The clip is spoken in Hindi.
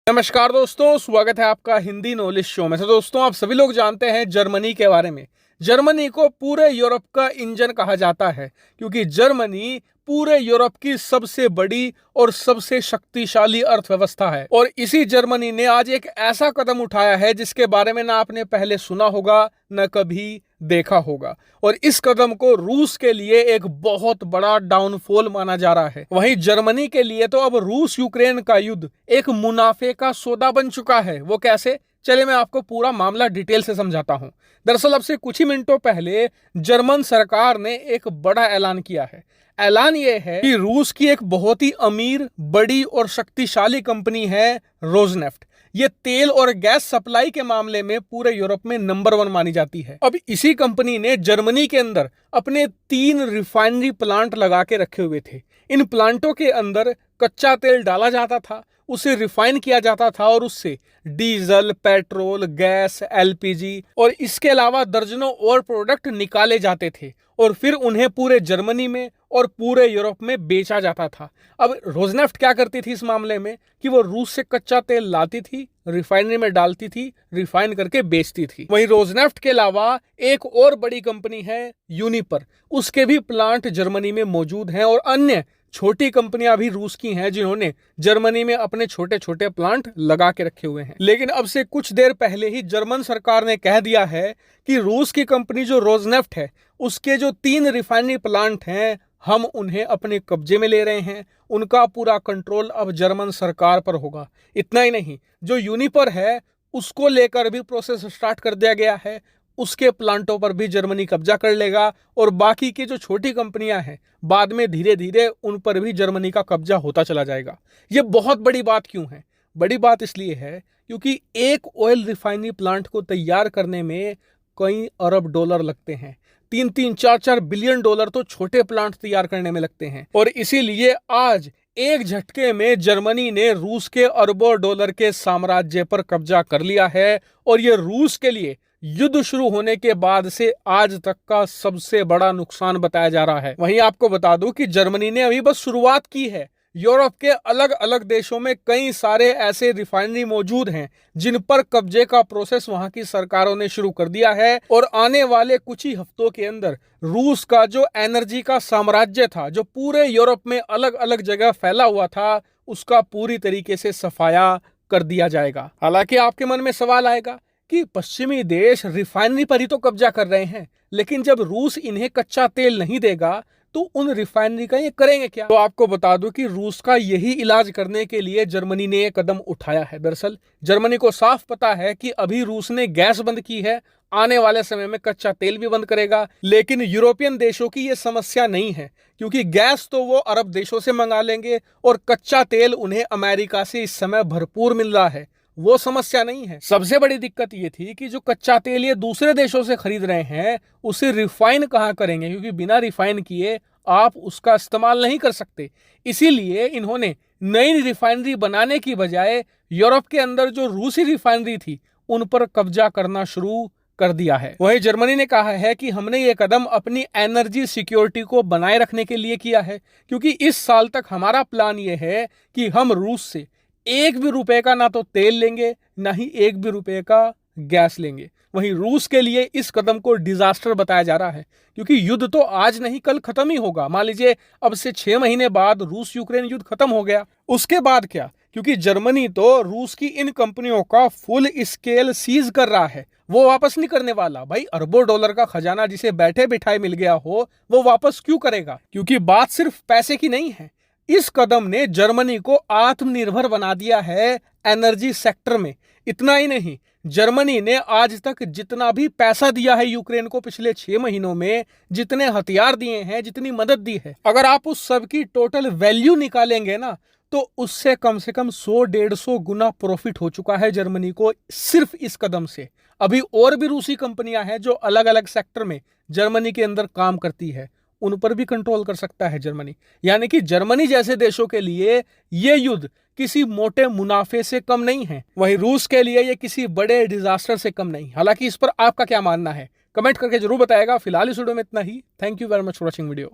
नमस्कार दोस्तों, स्वागत है आपका हिंदी नॉलेज शो में। दोस्तों, आप सभी लोग जानते हैं जर्मनी के बारे में। जर्मनी को पूरे यूरोप का इंजन कहा जाता है क्योंकि जर्मनी पूरे यूरोप की सबसे बड़ी और सबसे शक्तिशाली अर्थव्यवस्था है। और इसी जर्मनी ने आज एक ऐसा कदम उठाया है जिसके बारे में ना आपने पहले सुना होगा न कभी देखा होगा। और इस कदम को रूस के लिए एक बहुत बड़ा डाउनफॉल माना जा रहा है। वहीं जर्मनी के लिए तो अब रूस यूक्रेन का युद्ध एक मुनाफे का सौदा बन चुका है। वो कैसे? चलिए मैं आपको पूरा मामला डिटेल से समझाता हूं। दरअसल अब से कुछ ही मिनटों पहले जर्मन सरकार ने एक बड़ा ऐलान किया है। ऐलान यह है कि रूस की एक बहुत ही अमीर, बड़ी और शक्तिशाली कंपनी है रोजनेफ्ट। ये तेल और गैस सप्लाई के मामले में पूरे यूरोप में नंबर 1 मानी जाती है। अब इसी कंपनी ने जर्मनी के अंदर अपने 3 रिफाइनरी प्लांट लगा के रखे हुए थे। इन प्लांटों के अंदर कच्चा तेल डाला जाता था, उसे रिफाइन किया जाता था और उससे डीजल, पेट्रोल, गैस, एलपीजी और इसके अलावा दर्जनों और प्रोडक्ट निकाले जाते थे और फिर उन्हें पूरे जर्मनी में और पूरे यूरोप में बेचा जाता था। अब रोजनेफ्ट क्या करती थी इस मामले में कि वो रूस से कच्चा तेल लाती थी, रिफाइनरी में डालती थी, रिफाइन करके बेचती थी। वहीं रोजनेफ्ट के अलावा एक और बड़ी कंपनी है यूनिपर, उसके भी प्लांट जर्मनी में मौजूद हैं और अन्य छोटी कंपनियां भी रूस की हैं जिन्होंने जर्मनी में अपने छोटे छोटे प्लांट लगा के रखे हुए हैं। लेकिन अब से कुछ देर पहले ही जर्मन सरकार ने कह दिया है कि रूस की कंपनी जो रोजनेफ्ट है उसके जो 3 रिफाइनरी प्लांट हैं हम उन्हें अपने कब्जे में ले रहे हैं। उनका पूरा कंट्रोल अब जर्मन सरकार पर होगा। इतना ही नहीं, जो यूनिपर है उसको लेकर भी प्रोसेस स्टार्ट कर दिया गया है। उसके प्लांटों पर भी जर्मनी कब्जा कर लेगा और बाकी की जो छोटी कंपनियां हैं बाद में धीरे धीरे उन पर भी जर्मनी का कब्जा होता चला जाएगा। ये बहुत बड़ी बात क्यों है? बड़ी बात इसलिए है क्योंकि एक ऑयल रिफाइनरी प्लांट को तैयार करने में कई अरब डॉलर लगते हैं। 3-3, 4-4 बिलियन डॉलर तो छोटे प्लांट तैयार करने में लगते हैं। और इसीलिए आज एक झटके में जर्मनी ने रूस के अरबों डॉलर के साम्राज्य पर कब्जा कर लिया है और ये रूस के लिए युद्ध शुरू होने के बाद से आज तक का सबसे बड़ा नुकसान बताया जा रहा है। वहीं आपको बता दूं कि जर्मनी ने अभी बस शुरुआत की है। यूरोप के अलग अलग देशों में कई सारे ऐसे रिफाइनरी मौजूद हैं जिन पर कब्जे का प्रोसेस वहां की सरकारों ने शुरू कर दिया है और आने वाले कुछ ही हफ्तों के अंदर रूस का जो एनर्जी का साम्राज्य था, जो पूरे यूरोप में अलग अलग जगह फैला हुआ था, उसका पूरी तरीके से सफाया कर दिया जाएगा। हालांकि आपके मन में सवाल आएगा कि पश्चिमी देश रिफाइनरी पर ही तो कब्जा कर रहे हैं, लेकिन जब रूस इन्हें कच्चा तेल नहीं देगा तो उन रिफाइनरी का ये करेंगे क्या? तो आपको बता दूं कि रूस का यही इलाज करने के लिए जर्मनी ने ये कदम उठाया है। दरअसल जर्मनी को साफ पता है कि अभी रूस ने गैस बंद की है, आने वाले समय में कच्चा तेल भी बंद करेगा। लेकिन यूरोपियन देशों की ये समस्या नहीं है क्योंकि गैस तो वो अरब देशों से मंगा लेंगे और कच्चा तेल उन्हें अमेरिका से इस समय भरपूर मिल रहा है। वो समस्या नहीं है। सबसे बड़ी दिक्कत ये थी कि जो कच्चा तेल ये दूसरे देशों से खरीद रहे हैं उसे रिफाइन कहाँ करेंगे, क्योंकि बिना रिफाइन किए आप उसका इस्तेमाल नहीं कर सकते। इसीलिए इन्होंने नई रिफाइनरी बनाने की बजाय यूरोप के अंदर जो रूसी रिफाइनरी थी उन पर कब्जा करना शुरू कर दिया है। वहीं जर्मनी ने कहा है कि हमने ये कदम अपनी एनर्जी सिक्योरिटी को बनाए रखने के लिए किया है, क्योंकि इस साल तक हमारा प्लान ये है कि हम रूस से एक भी रुपए का ना तो तेल लेंगे, ना ही एक भी रुपए का गैस लेंगे। वहीं रूस के लिए इस कदम को डिजास्टर बताया जा रहा है क्योंकि युद्ध तो आज नहीं कल खत्म ही होगा। मान लीजिए अब से 6 महीने बाद रूस यूक्रेन युद्ध खत्म हो गया, उसके बाद क्या? क्योंकि जर्मनी तो रूस की इन कंपनियों का फुल स्केल सीज कर रहा है, वो वापस नहीं करने वाला। भाई अरबों डॉलर का खजाना जिसे बैठे बिठाए मिल गया हो वो वापस क्यों करेगा? क्योंकि बात सिर्फ पैसे की नहीं है। इस कदम ने जर्मनी को आत्मनिर्भर बना दिया है एनर्जी सेक्टर में। इतना ही नहीं, जर्मनी ने आज तक जितना भी पैसा दिया है यूक्रेन को पिछले 6 महीनों में, जितने हथियार दिए हैं, जितनी मदद दी है, अगर आप उस सब की टोटल वैल्यू निकालेंगे ना तो उससे कम से कम 100-150 गुना प्रॉफिट हो चुका है जर्मनी को सिर्फ इस कदम से। अभी और भी रूसी कंपनियां हैं जो अलग अलग सेक्टर में जर्मनी के अंदर काम करती है, उन पर भी कंट्रोल कर सकता है जर्मनी। यानी कि जर्मनी जैसे देशों के लिए ये युद्ध किसी मोटे मुनाफे से कम नहीं है। वहीं रूस के लिए ये किसी बड़े डिजास्टर से कम नहीं। हालांकि इस पर आपका क्या मानना है कमेंट करके जरूर बताएगा। फिलहाल इस वीडियो में इतना ही। Thank you very much for watching video.